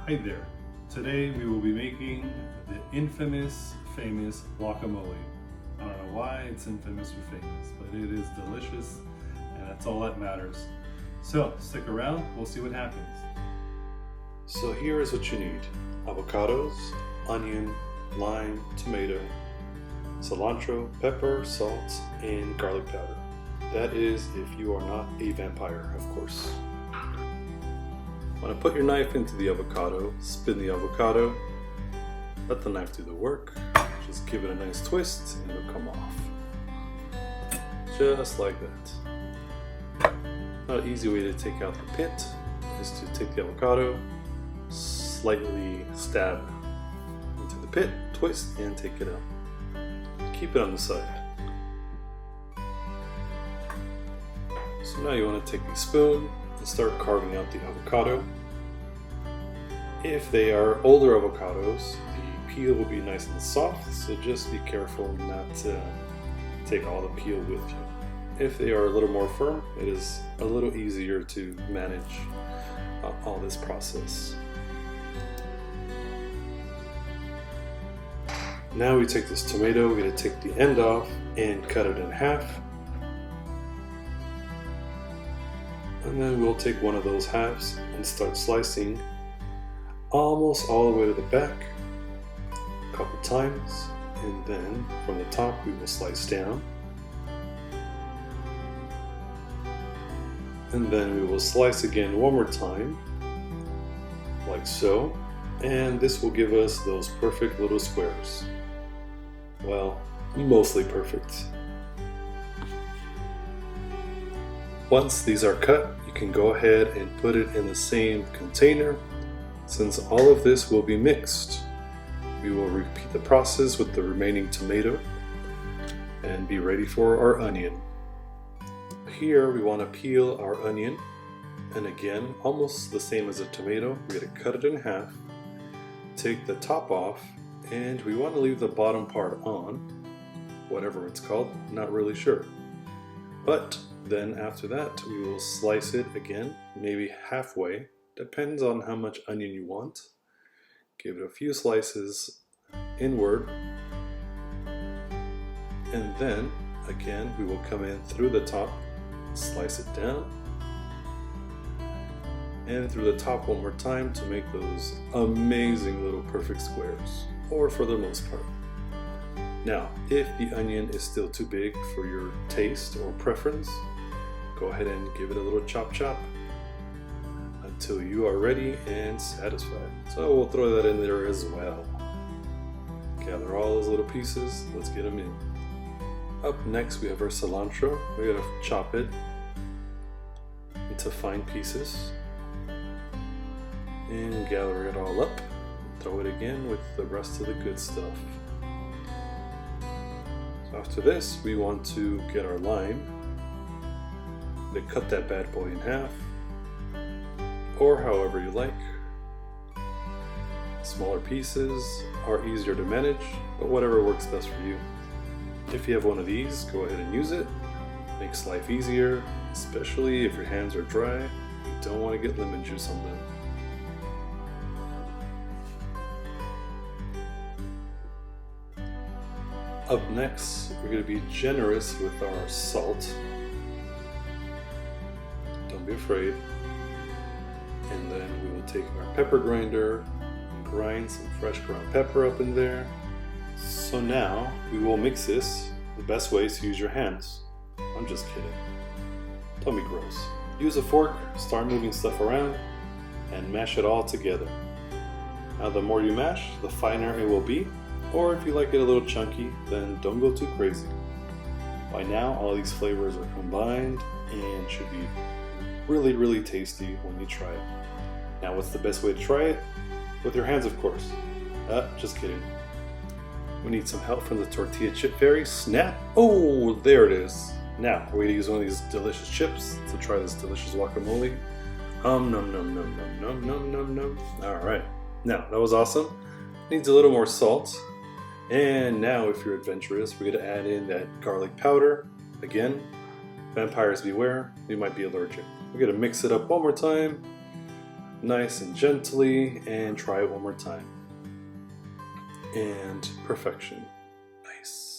Hi there. Today we will be making the infamous, famous guacamole. I don't know why it's infamous or famous, but it is delicious and that's all that matters. So stick around, we'll see what happens. So here is what you need. Avocados, onion, lime, tomato, cilantro, pepper, salt, and garlic powder. That is if you are not a vampire, of course. Want to put your knife into the avocado, spin the avocado, let the knife do the work, just give it a nice twist and it'll come off. Just like that. Now, an easy way to take out the pit is to take the avocado, slightly stab into the pit, twist, and take it out. Keep it on the side. So now you want to take a spoon and start carving out the avocado. If they are older avocados, the peel will be nice and soft, so just be careful not to take all the peel with you. If they are a little more firm, it is a little easier to manage all this process. Now we take this tomato, we're going to take the end off and cut it in half. And then we'll take one of those halves and start slicing almost all the way to the back a couple times, and then from the top we will slice down, and then we will slice again one more time like so, and this will give us those perfect little squares. Well, mostly perfect. Once these are cut, you can go ahead and put it in the same container. Since all of this will be mixed, we will repeat the process with the remaining tomato and be ready for our onion. Here we want to peel our onion, and again, almost the same as a tomato, we're going to cut it in half, take the top off, and we want to leave the bottom part on, whatever it's called, not really sure. But then after that, we will slice it again, maybe halfway, depends on how much onion you want. Give it a few slices inward, and then again we will come in through the top, slice it down, and through the top one more time to make those amazing little perfect squares, or for the most part. Now, if the onion is still too big for your taste or preference, go ahead and give it a little chop until you are ready and satisfied. So we'll throw that in there as well. Gather all those little pieces, let's get them in. Up next we have our cilantro. We're going to chop it into fine pieces and gather it all up. Throw it again with the rest of the good stuff. So after this, we want to get our lime. They cut that bad boy in half, or however you like. Smaller pieces are easier to manage, but whatever works best for you. If you have one of these, go ahead and use it. Makes life easier, especially if your hands are dry. You don't want to get lemon juice on them. Up next, we're going to be generous with our salt. Don't be afraid. And then we will take our pepper grinder and grind some fresh ground pepper up in there. So now we will mix this. The best way is to use your hands. I'm just kidding. Don't be gross. Use a fork, start moving stuff around, and mash it all together. Now the more you mash, the finer it will be. Or if you like it a little chunky, then don't go too crazy. By now, all these flavors are combined and should be really, really tasty when you try it. Now, what's the best way to try it? With your hands, of course. Just kidding. We need some help from the tortilla chip fairy. Snap! Oh, there it is. Now, we're going to use one of these delicious chips to try this delicious guacamole. Num num num num num num num. All right. Now, that was awesome. Needs a little more salt. And now, if you're adventurous, we're going to add in that garlic powder. Again, vampires beware, we might be allergic. We're going to mix it up one more time. nice and gently, and try it one more time. And perfection. Nice.